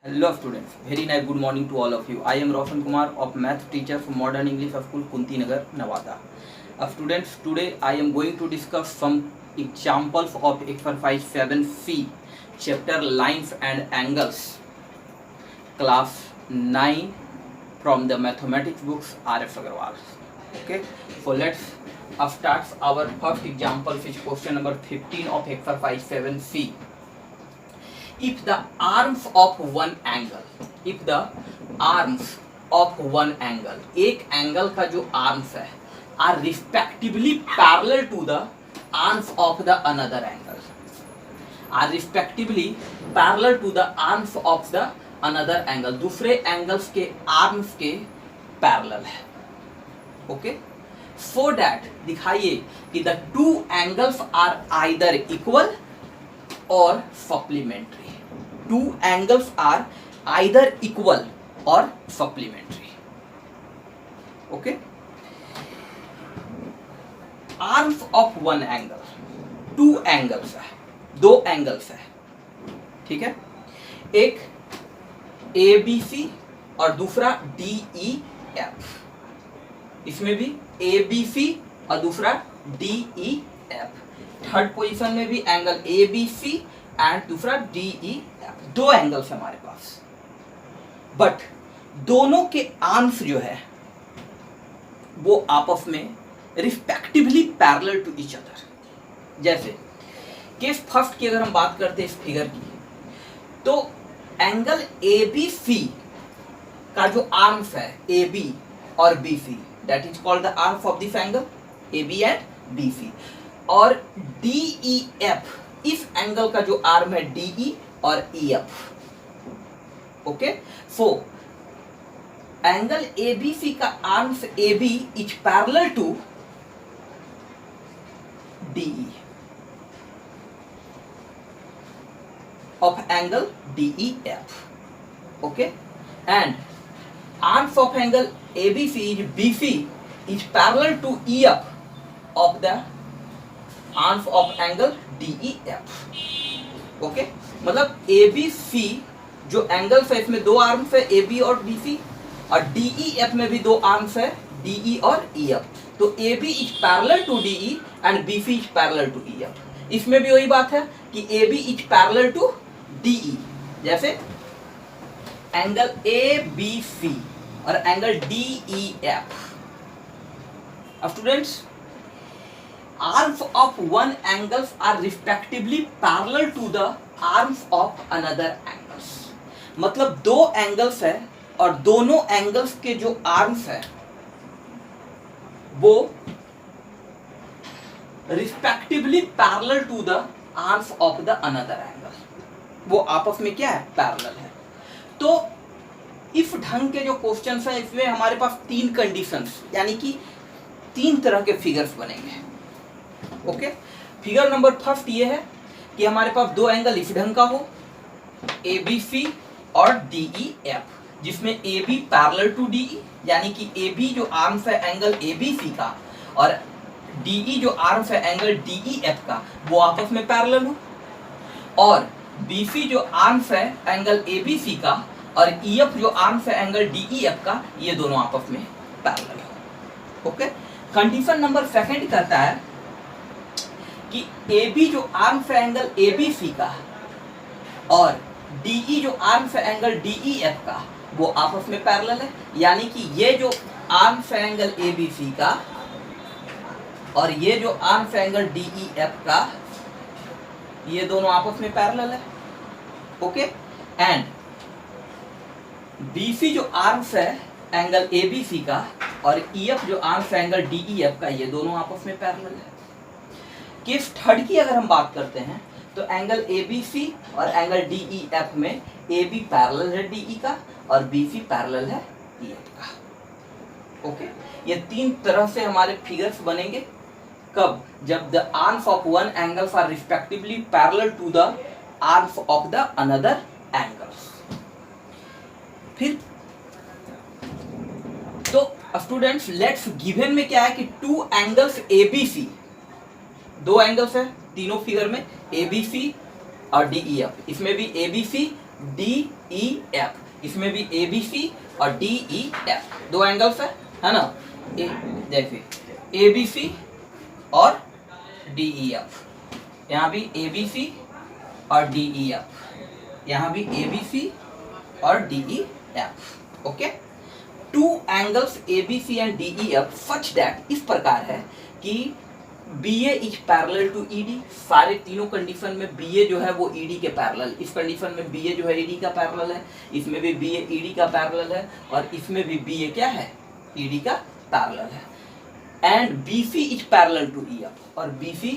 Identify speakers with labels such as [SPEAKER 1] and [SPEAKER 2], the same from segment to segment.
[SPEAKER 1] Hello students, very nice good morning to all of you. I am Roshan Kumar of math teacher from Modern English School, Kunti Nagar, Nevada. Students, today I am going to discuss some examples of exercise 7C, chapter lines and angles, class 9 from the mathematics books R.S. Agarwal. Okay, so let's start our first example, which is question number 15 of exercise 7C. If the arms of one angle, if the arms of one angle, एक angle का जो arms है are respectively parallel to the arms of the another angle, are respectively parallel to the arms of the another angle, दूसरे angles के arms के parallel है. Okay, so that दिखाइए कि the two angles are either equal और supplementary. Two angles are either equal or supplementary. Okay, arms of one angle, two angles है, दो angles है, ठीक है, एक ABC और दूसरा DEF. इसमें भी ABC और दूसरा DEF. थर्ड पोजीशन में भी एंगल ABC एंड दूसरा DEF. दो एंगल्स हमारे पास, बट दोनों के आर्म्स जो है वो आपस में respectively parallel to each other. जैसे केस फर्स्ट की अगर हम बात करते हैं इस फिगर की, तो एंगल ABC का जो आर्म्स है AB और BC, that is called the arms of this angle AB and BC. और DEF, इस एंगल का जो आर्म है DE और EF. Okay, so angle ABC का arms AB is parallel to DE of angle DEF. Okay, and arms of angle ABC is BC is parallel to EF of the arms of angle DEF. Okay, मतलब ABC जो angles है इसमें दो arms है AB और BC, और DEF में भी दो आर्म्स है DE और EF. तो AB is parallel to DE and BC is parallel to EF. इसमें भी वही बात है कि AB is parallel to DE. जैसे एंगल ABC और angle DEF. Students, arms of one angles are respectively parallel to the arms of another angles. मतलब दो एंगल्स है और दोनों एंगल्स के जो आर्म्स है वो respectively parallel to the arms of the another angle. वो आपस में क्या है, पैरेलल है. तो इस ढंग के जो क्वेश्चंस है इसमें हमारे पास तीन कंडीशंस, यानी कि तीन तरह के फिगर्स बनेंगे. ओके, फिगर नंबर फर्स्ट ये है कि हमारे पास दो एंगल इस ढंग का हो, ABC और DEF, जिसमें AB पैरेलल टू DE, यानी कि AB जो आर्म्स है एंगल ABC का और DE जो आर्म्स है एंगल DEF का वो आपस में पैरेलल हो, और BC जो आर्म्स है एंगल ABC का और EF जो आर्म्स है एंगल DEF का, ये दोनों आपस में पैरेलल हो. ओके, कंडीशन नंबर सेकंड कहता है कि AB जो आर्म्स है एंगल ABC का और DE जो आर्म्स है एंगल DEF का वो आपस में पैरेलल है. यानी कि ये जो आर्म्स है एंगल ABC का और ये जो आर्म्स है एंगल DEF का, ये दोनों आपस में पैरेलल है. ओके, एंड BC जो आर्म्स है एंगल ABC का और EF जो आर्म्स है एंगल DEF का, ये दोनों आपस में पैरेलल है. केस थर्ड की अगर हम बात करते हैं तो एंगल ABC और एंगल DEF में AB पैरेलल है DE का और BC पैरेलल है EF का. ओके, ये तीन तरह से हमारे फिगर्स बनेंगे. कब? जब the arms of one angles are respectively parallel to the arms of the another angles. फिर तो स्टूडेंट्स, लेट्स गिवन में क्या है कि टू एंगल्स ABC, दो एंगल्स है तीनों फिगर में, ABC और DEF. इसमें भी ABC, ई एफ। इसमें भी ए बी सी और डी ई एफ, दो एंगल्स है ना। देखिए ए बी सी और डी ई एफ, यहाँ भी ए बी सी और डी ई एफ, यहाँ भी ए बी सी और D E F. Okay, two angles A B C and D E F such that, इस प्रकार है कि B A is parallel to E D. सारे तीनों कंडीशन में बी ए जो है वो ई डी के पैरेलल, इस कंडीशन में बी ए जो है ई डी का पैरेलल है, इसमें भी बी ए ई डी का पैरेलल है, और इसमें भी बी ए क्या है, ई डी का पैरेलल है। And B C is parallel to E F, और बी सी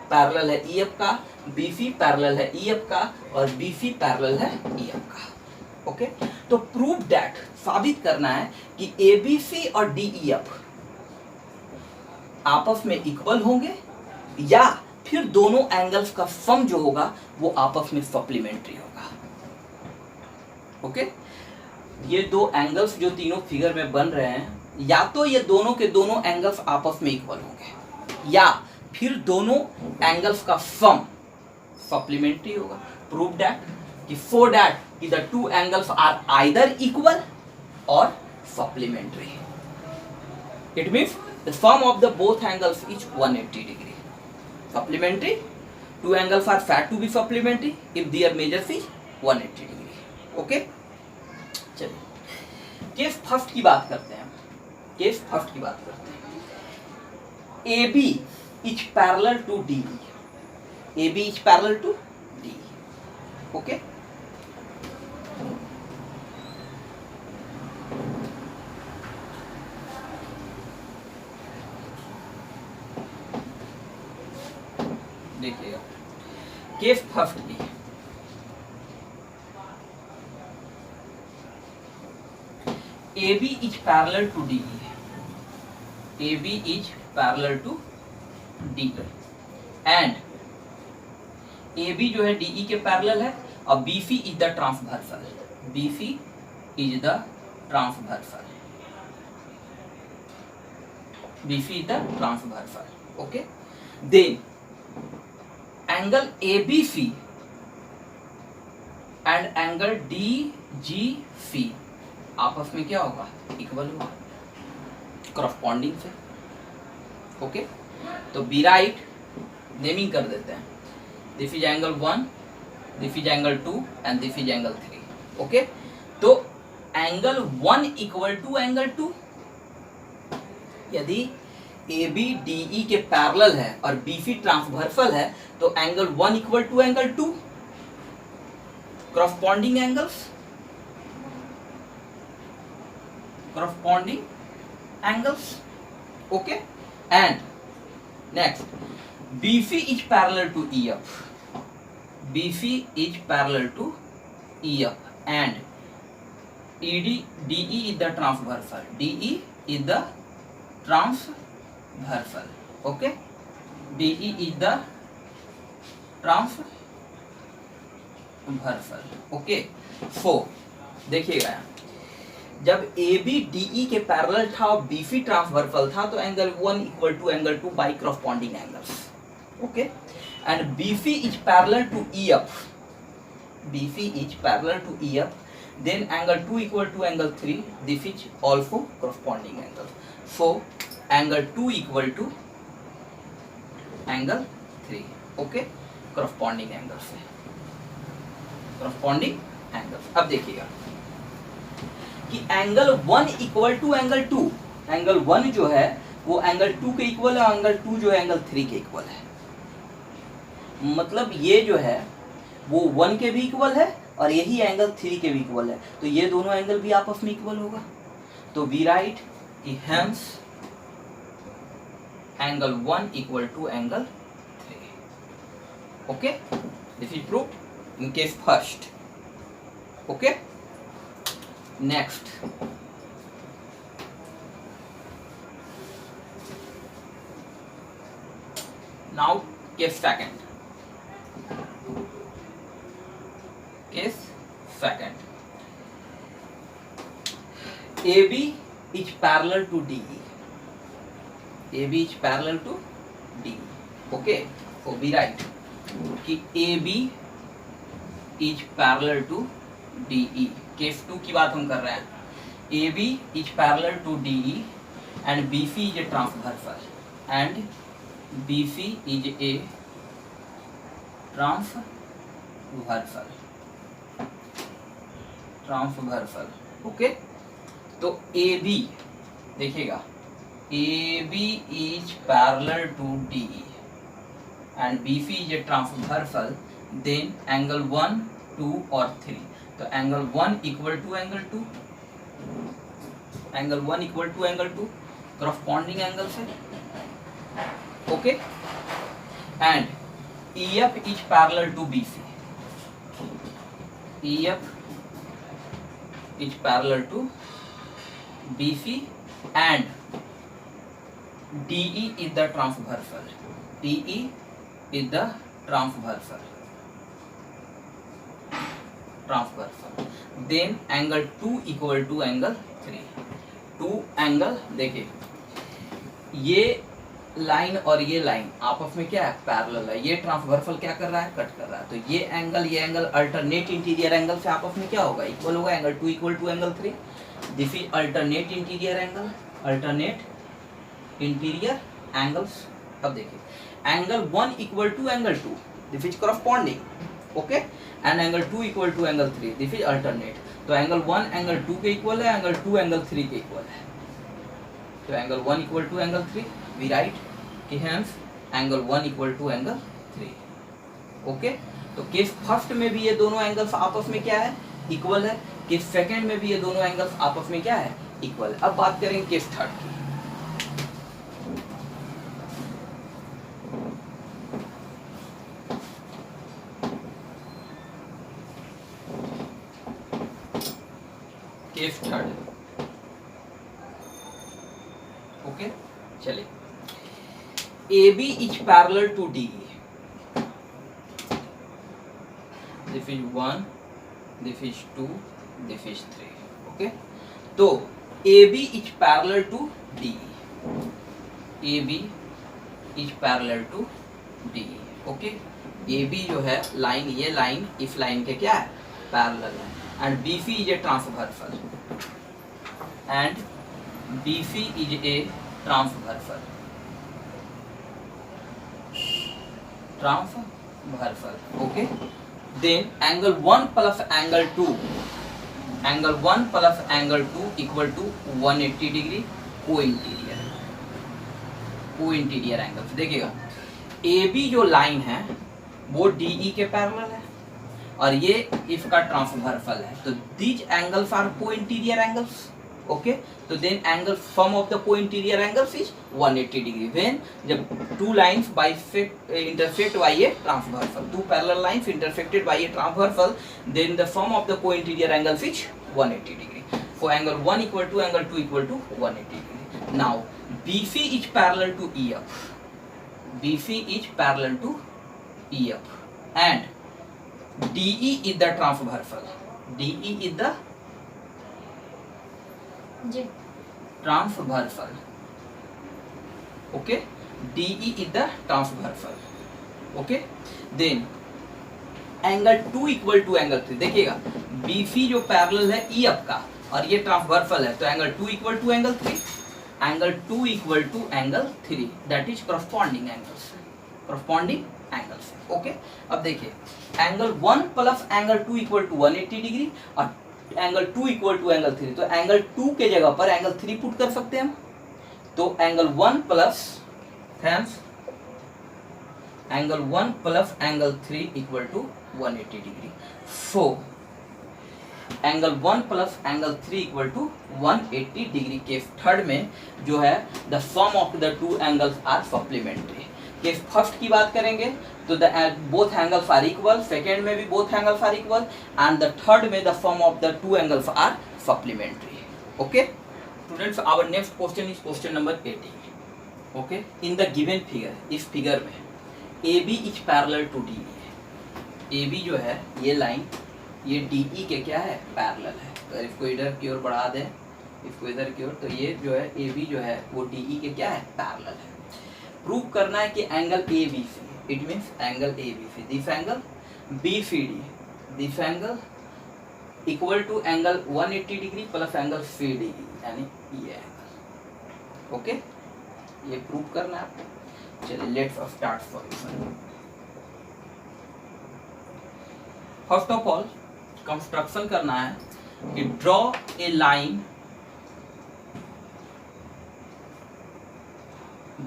[SPEAKER 1] पैरेलल है ई एफ का, बी सी पैरेलल है ई एफ का, और बी सी पैरेलल है ई एफ का। ओके, तो प्रूव दैट, साबित करना है कि ए बी सी और डी ई एफ आपस में इक्वल होंगे, या फिर दोनों एंगल्स का सम जो होगा वो आपस में सप्लीमेंट्री होगा। ओके, ये दो एंगल्स जो तीनों फिगर में बन रहे हैं, या तो ये दोनों के दोनों एंगल्स आपस में इक्वल होंगे, या फिर दोनों एंगल्स का सम सप्लीमेंट्री होगा। प्रूव दैट, कि सो दैट कि the two angles are either equal और supplementary. It means the sum of the both angles is 180 degree. Supplementary, two angles are said to be supplementary if their measures is 180 degree. Okay? चलिए case first की बात करते हैं। Case first की बात करते हैं। A B is parallel to D E, A B is parallel to D E. Okay, देखिएगा केस फर्स्ट की, A B is parallel to D E, A B is parallel to D and A B जो है D E के parallel है, और B C is the transversal, B C is the transversal, B C is the transversal. Okay, then angle ABC and angle DGC आपस में क्या होगा, equal होगा करस्पॉन्डिंग से। ओके, तो बी राइट नेमिंग कर देते हैं, this is angle 1, this is angle 2 and this is angle 3। Okay, तो एंगल 1 इक्वल टू एंगल 2, यदि ए बी डी ई के पैरेलल है और बी सी ट्रांसवर्सल है, तो angle 1 equal to angle 2, corresponding angles, corresponding angles. Okay, and next B C is parallel to E F, B C is parallel to E F and E D D E is the transversal, D E is the transversal. Okay, D E is the transversal. Okay, so देखिएगा, जब A B D E के parallel था और B सी transversal था, तो angle 1 equal to angle 2 by corresponding angles. Okay, and B C is parallel to E F, B C is parallel to E F, then angle 2 equal to angle 3, this is also corresponding angle, so angle 2 equal to angle 3। okay, corresponding angle से corresponding angles। अब देखिएगा कि angle 1 equal to angle 2, angle 1 जो है वो angle 2 के equal है, angle 2 जो है एंगल 3 के इक्वल है। मतलब ये जो है वो 1 के भी इक्वल है और यही एंगल 3 के भी इक्वल है, तो ये दोनों एंगल भी आपस में इक्वल होगा। तो वी राइट कि hence angle 1 equal to angle 3। Okay, this is proved in case first. Okay, next now case second. Case second, AB is parallel to DE, AB is parallel to DE। okay, so we write कि AB is parallel to DE। Case 2 की बात हम कर रहे हैं। AB is parallel to DE and BC is a transversal and BC is a transversal. Okay, तो AB देखिएगा, AB is parallel to DE and BC is a transversal, then angle 1, 2 और 3, तो angle 1 equal to angle 2, angle 1 equal to angle 2 corresponding angle से। Okay, and EF is parallel to BC, EF is parallel to BC and DE is the transversal, DE is the transversal, then angle 2 equal to angle 3, 2 angle देखिए, ये line और ये line आपस में क्या है, parallel है। ये ट्रांसवर्सल क्या कर रहा है, कट कर रहा है। तो ये एंगल अल्टरनेट इंटीरियर एंगल से आपस में क्या होगा, इक्वल होगा। Angle 2 equal to angle 3, this is alternate interior angle, alternate interior angles. अब देखिए angle 1 equal to angle 2, this is corresponding. Okay, and angle 2 equal to angle 3, this is alternate. तो angle 1 angle 2 के equal है, angle 2 angle 3 के equal है। तो angle 1 equal to angle 3, we write कि hence angle 1 equal to angle 3। Okay, तो case first में भी ये दोनों एंगल्स आपस में क्या है, इक्वल है। केस सेकंड में भी ये दोनों एंगल्स आपस में क्या है, इक्वल है। अब बात करेंगे केस थर्ड की। केस थर्ड, ओके, चलिए। AB is parallel to DE, this is 1, this is 2, this is 3। Okay, तो AB is parallel to DE, AB is parallel to DE। Okay, AB जो है लाइन, ये लाइन इस line के क्या है, पैरेलल है। And BC is a transversal, and BC is a transversal, okay. Then angle 1 plus angle 2, angle 1 plus angle 2 equal to 180 degree को interior angle. देखिएगा AB जो लाइन है वो DE के पैरेलल है और ये इसका ट्रांसवर्सल है। तो these angles are co interior angles. Okay, तो then angle sum of the co interior angles is 180 degree when, जब two lines intersect by a transversal, two parallel lines intersected by a transversal, then the sum of the co interior angles is 180 degree. For angle 1 equal to angle 2 equal to 180 degree. Now BC is parallel to EF, BC is parallel to EF and DE is the transversal, DE is the transversal, okay, DE is the transversal, okay। then angle 2 equal to angle 3, देखिएगा BC जो parallel है EF का और ये transversal है, तो angle 2 equal to angle 3, angle 2 equal to angle 3, that is corresponding angles, corresponding angles. Okay, अब देखिए angle 1 plus angle 2 equal to 180 degree और एंगल 2 इक्वल टू एंगल 3, तो एंगल 2 के जगह पर एंगल 3 पुट कर सकते हैं हम। तो angle 1 plus angle 1 plus angle 3 equal to 180 degree. So angle 1 plus angle 3 equal to 180 degree. Case third में जो है the sum of the two angles are supplementary. Case first की बात करेंगे तो the both angles are equal, second में भी both angles are equal and the third में the sum of the two angles are supplementary. Okay students, our next question is question number 18। Okay, in the given figure, इस figure में AB is parallel to DE। AB जो है ये line, ये DE के क्या है, पैरेलल है। तो इसको इधर की ओर बढ़ा दें, इसको इधर की ओर, तो ये जो है AB जो है वो DE के क्या है, पैरेलल है। प्रूव करना है कि angle ABC, it means angle ABC, this angle BCD, this angle equal to angle 180 degree plus angle C D यानी ये एंगल। ओके, ये प्रूव करना है आपको। चलिए let's start solution. First of all construction करना है कि draw a line,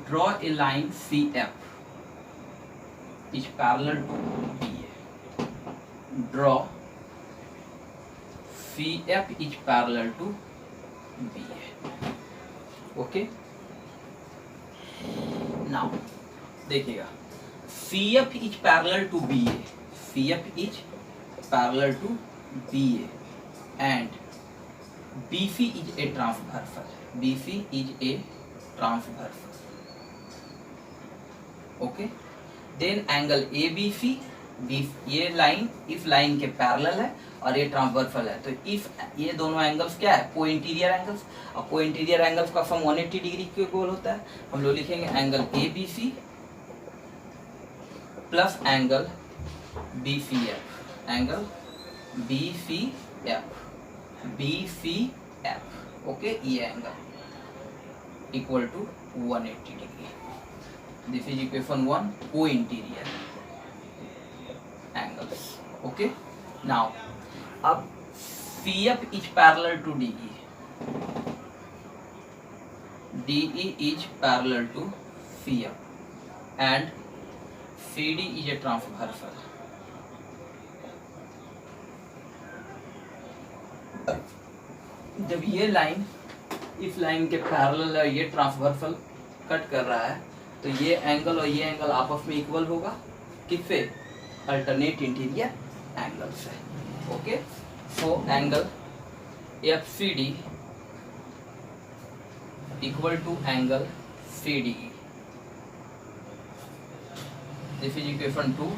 [SPEAKER 1] draw a line CF is parallel to BA. Draw CF is parallel to BA. Okay. Now देखिएगा CF is parallel to BA. CF is parallel to BA and BC is a transversal. BC is a transversal. Okay, then angle A B C, ये line इस line के parallel है और ये transversal है, तो इस ये दोनों एंगल्स क्या है, को इंटीरियर एंगल्स, और को इंटीरियर एंगल्स का सम 180 डिग्री के इक्वल होता है। हम लोग लिखेंगे angle A B C plus angle B C F, angle B C F, B C F. Okay, ये angle equal to 180 degree. This is equation 1, co-interior angles. Okay. Now, अब CF is parallel to DE. DE is parallel to CF, and CD is a transversal. जब ये line इस line के parallel है, ये transversal cut कर रहा है, तो ये एंगल और ये एंगल आपस में इक्वल होगा किससे, अल्टरनेट इंटीरियर एंगल से। Okay, so angle F C D equal to angle C D, this is equation 2,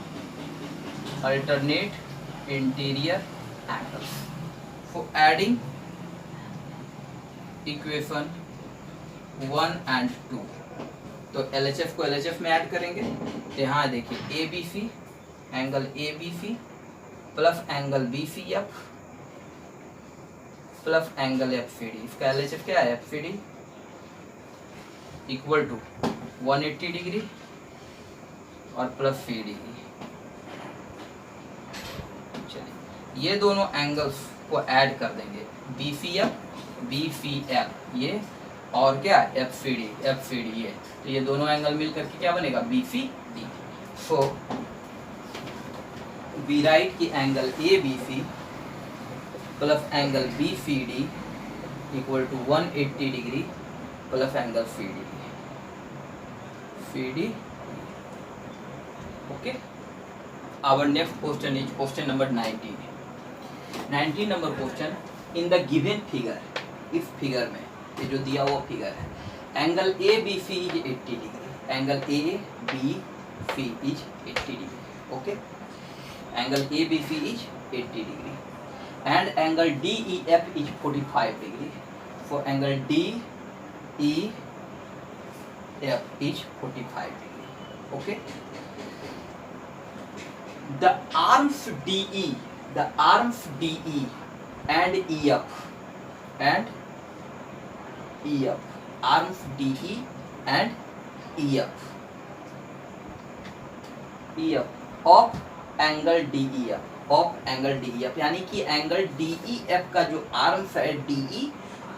[SPEAKER 1] alternate interior angles. For adding equation 1 and 2, तो LHF को LHF में ऐड करेंगे, तो यहाँ देखिए A B C, angle A B C plus angle B C F plus angle F C D, इसका LHF क्या है, F C D equal to 180 degree और प्लस सी डी। चलिए ये दोनों एंगल्स को ऐड कर देंगे, बी सी एफ ये और क्या एफ सी डी ये, तो ये दोनों एंगल मिल करके क्या बनेगा, B C D. So we write की angle A B C plus angle B C D equal to 180 degree plus angle C D. Okay, our next question is question number 19 number question. In the given figure, इस figure में ये जो दिया हुआ figure है, angle A B C is 80 degree, angle A B C is 80 degree. Okay, angle A B C is 80 degree and angle D E F is 45 degree. For angle D E F is 45 degree. Okay, the arms D E and EF, arms DE and EF of angle DEF, यानी कि angle DEF का जो arms है DE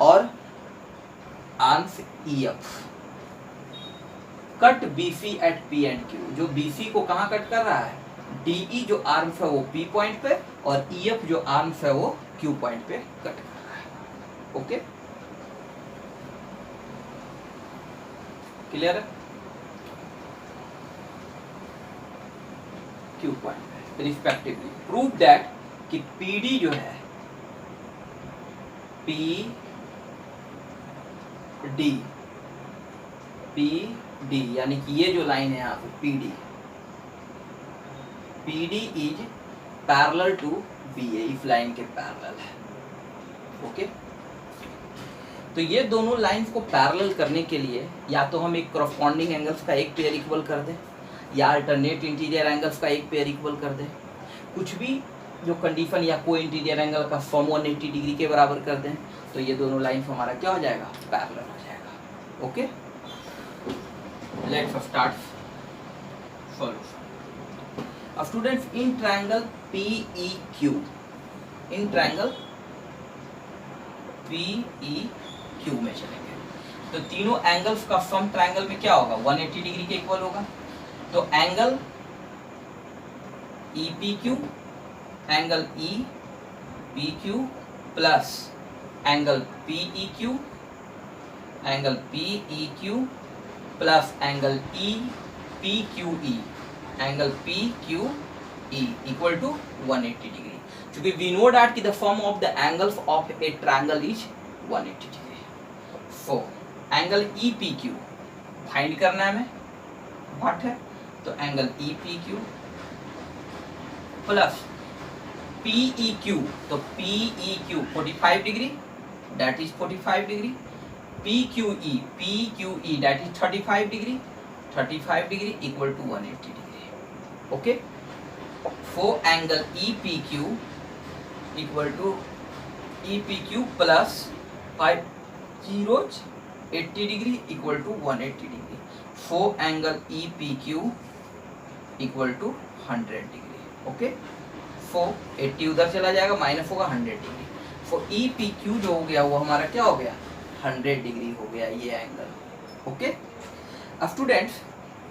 [SPEAKER 1] और arms EF cut BC at P and Q। जो BC को कहाँ cut कर रहा है, DE जो आर्म्स है वो P पॉइंट पे और EF जो आर्म्स है वो Q पॉइंट पे कट कर रहा है। ओके, क्लियर है, Q point respectively. Prove that कि PD जो है PD यानी कि ये जो लाइन है यहाँ पे PD is parallel to BA, इस लाइन के पैरेलल है। ओके, तो ये दोनों लाइंस को पैरेलल करने के लिए या तो हम एक करस्पॉन्डिंग एंगल्स का एक पेयर इक्वल कर दें या अल्टरनेट इंटीरियर एंगल्स का एक पेयर इक्वल कर दें। कुछ भी जो कंडीशन या को इंटीरियर एंगल का सम 180 डिग्री के बराबर कर दें तो ये दोनों लाइन हमारा क्या हो जाएगा, पैरेलल हो जाएगा। Okay, let's start solution. अब students in triangle PEQ, in triangle PEQ में चलेंगे तो तीनों एंगल्स का सम ट्रायंगल में क्या होगा, 180 डिग्री के इक्वल होगा। तो angle EPQ, angle EPQ plus angle PEQ, angle PEQ plus angle EPQE, angle PQE equal to 180 degree. क्योंकि वी नो दैट कि the sum of the angles of a triangle is 180 degree. So angle EPQ find करना है हमें, what है, तो angle EPQ plus PEQ, तो PEQ 45 degree, that is 45 degree, PQE that is 35 degree, 35 degree equal to 180 degree. Okay, for angle EPQ equal to EPQ plus 5 zeros 80 degree equal to 180 degree. For angle EPQ equal to 100 degree. Okay, 480 उधर चला जाएगा, minus होगा 100 degree. For EPQ जो हो गया वो हमारा क्या हो गया, 100 डिग्री हो गया ये एंगल। ओके, अब students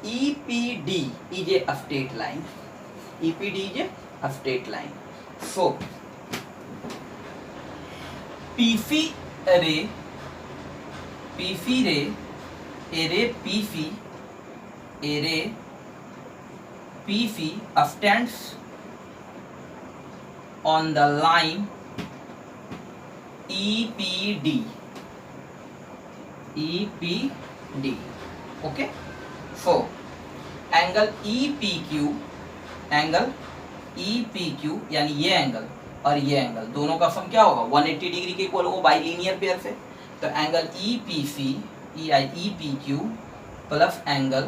[SPEAKER 1] EPD is a straight line, EPD is a straight line. So PC रे PC stands on the line EPD. Okay, so angle EPQ यानी ये एंगल और ये एंगल दोनों का सम क्या होगा, 180 डिग्री के इक्वल होगा बाई लीनियर पेयर से। तो angle EPQ plus angle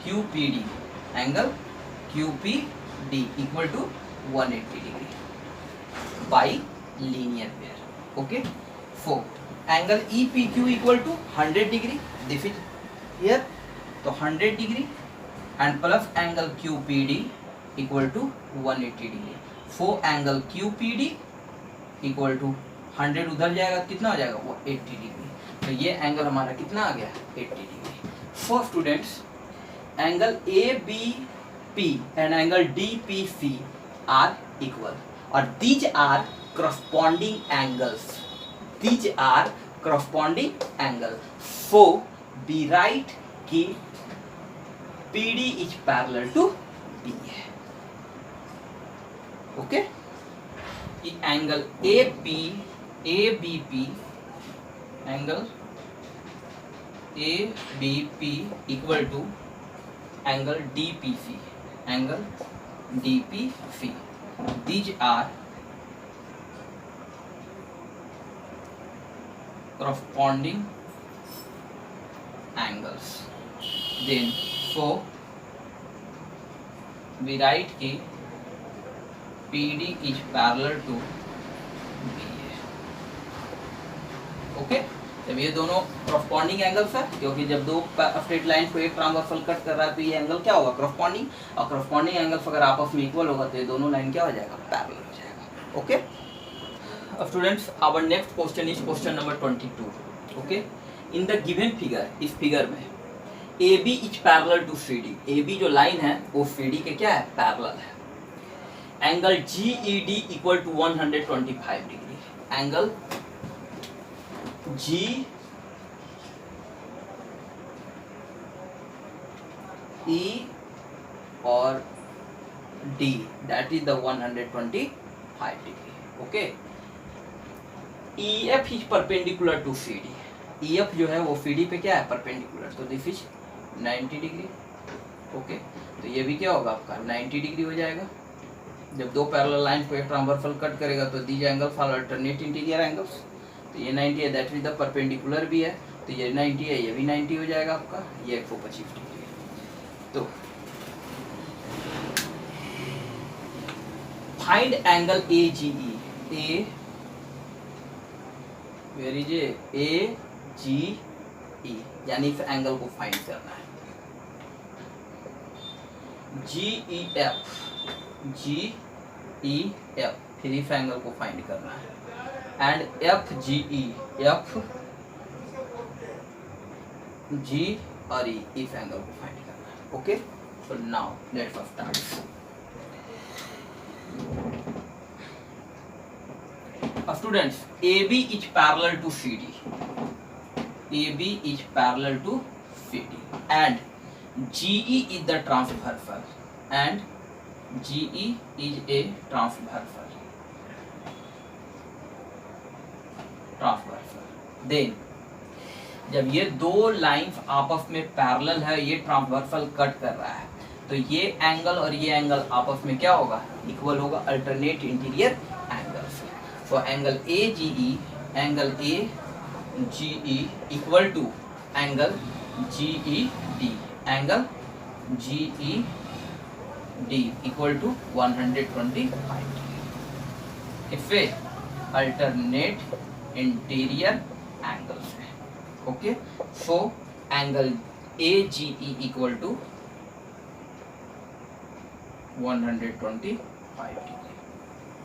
[SPEAKER 1] QPD, angle QPD equal to 180 degree by linear pair. Okay, so angle EPQ equal to 100 degree, this is here, तो 100 degree and plus angle QPD equal to 180 degree. For angle QPD equal to 100 उधर जाएगा, कितना हो जाएगा वो 80 degree. तो ये angle हमारा कितना आ गया, 80 degree. For students angle ABP and angle DPC are equal और these are corresponding angles, these are corresponding angle, so we write कि PD is parallel to BA। Okay, angle ABP angle ABP equal to angle DPC, angle DPC, these are corresponding angles। then so we write कि PD is parallel to BA। Okay, जब ये दोनों corresponding angles है, क्योंकि जब दो straight line को एक ट्रांसवर्सल कट कर रहा है तो ये एंगल क्या होगा, corresponding, और corresponding एंगल्स अगर आपस में इक्वल होगा तो ये दोनों लाइन क्या हो जाएगा, पैरेलल हो जाएगा। Okay, students our next question is question number 22। Okay, in the given figure, इस फिगर में AB is parallel to CD, AB जो लाइन है वो CD के क्या है, पैरेलल है। Angle GED equal to 125 degree, angle GE और D that is the 125 degree. Okay, EF is perpendicular to CD, EF जो है वो CD पे क्या है, परपेंडिकुलर, तो दिस इज 90 डिग्री। ओके, तो ये भी क्या होगा आपका 90 डिग्री हो जाएगा। जब दो पैरेलल लाइन को एक ट्रांसवर्सल कट करेगा तो these angles are alternate interior angles. तो ये 90 है, दैट इज द परपेंडिकुलर भी है, तो ये 90 है, ये भी 90 हो जाएगा आपका, ये 125 डिग्री। तो find angle A G E, where is A G E, यानी इस एंगल को फाइंड करना है। जी E F, G E F, फिर इस एंगल को फाइंड करना है। And F G E, F जी और ई, इस एंगल को फाइंड करना है। Okay, so now let's start. Students, AB is parallel to CD. AB is parallel to CD, and GE is the transversal, and GE is a transversal. Then, जब ये दो lines आपस में पैरेलल है, ये ट्रांसवर्सल कट कर रहा है, तो ये एंगल और ये एंगल आपस में क्या होगा, इक्वल होगा, alternate interior angles. So angle A G E, angle A G E equal to angle G E D, angle G E D equal to 125 degree. इससे अल्टरनेट इंटीरियर एंगल्स है। Okay, so angle A G E equal to 125 degree.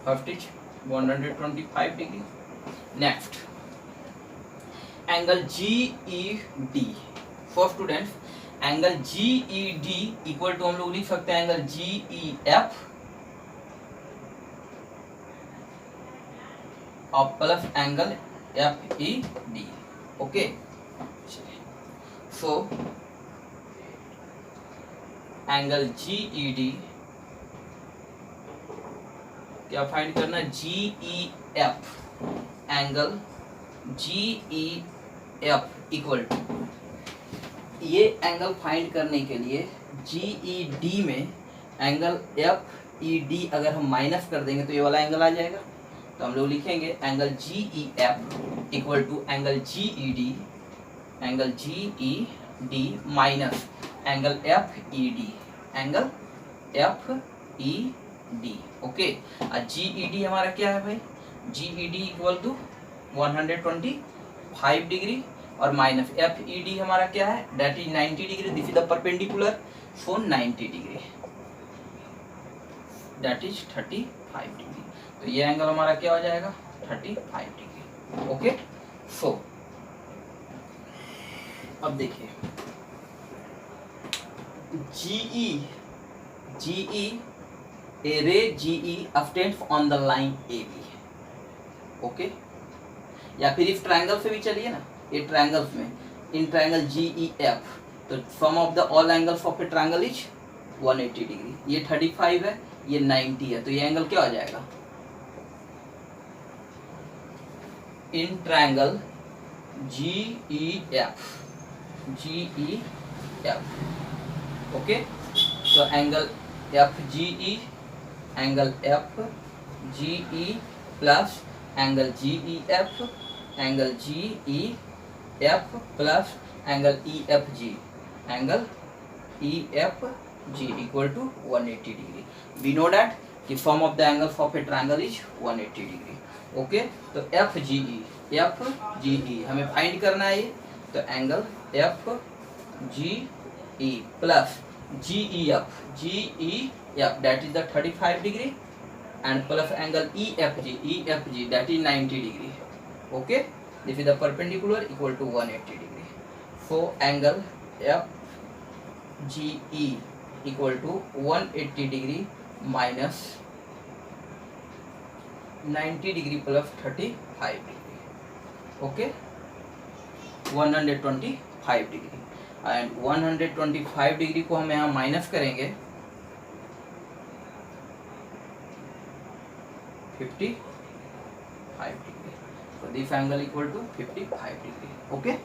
[SPEAKER 1] First is 125 degree. Next angle G E D. For students, angle G E D equal to हम लोग लिख सकते हैं angle G E F और plus angle F E D. Okay, so angle G E D क्या find करना, G E F, angle G E F equal to, ये angle find करने के लिए जी ई डी में एंगल एफ ई डी अगर हम माइनस कर देंगे तो ये वाला एंगल आ जाएगा। तो हम लोग लिखेंगे angle G E F equal to angle G E D, angle G E D minus angle F E D, angle F E D. Okay, और जी ई डी हमारा क्या है भाई, G E D equal to 125 degree और minus F E D हमारा क्या है, that is 90 degree. This is the perpendicular, so 90 degree, that is 35 degree. तो ये एंगल हमारा क्या हो जाएगा, 35 डिग्री। ओके, सो अब देखिए GE, G E A ray G E obtains on the line A B. Okay, या फिर इस ट्रायंगल से भी चलिए ना, ये ट्रायंगल्स में इन ट्रायंगल जीई एफ, तो sum of the all angles of a triangle is 180 degree. ये 35 है, ये 90 है, तो ये एंगल क्या हो जाएगा, in triangle G E F, G E F. Okay, तो angle F G E, angle F G E plus angle G E F, angle G E F plus angle E F G, angle E F G equal to 180 degree. We know that कि sum of the angles of a triangle is 180 degree. Okay, तो F G E हमें find करना है ये, तो angle F G E plus G E F that is the 35 degree and plus angle EFG that is 90 degree. Okay, this is the perpendicular equal to 180 degree. So angle FGE equal to 180 degree minus 90 degree plus 35 degree. Okay, 125 degree and 125 degree को हम यहाँ minus करेंगे 55 degree. So this angle equal to 55 degree. Okay.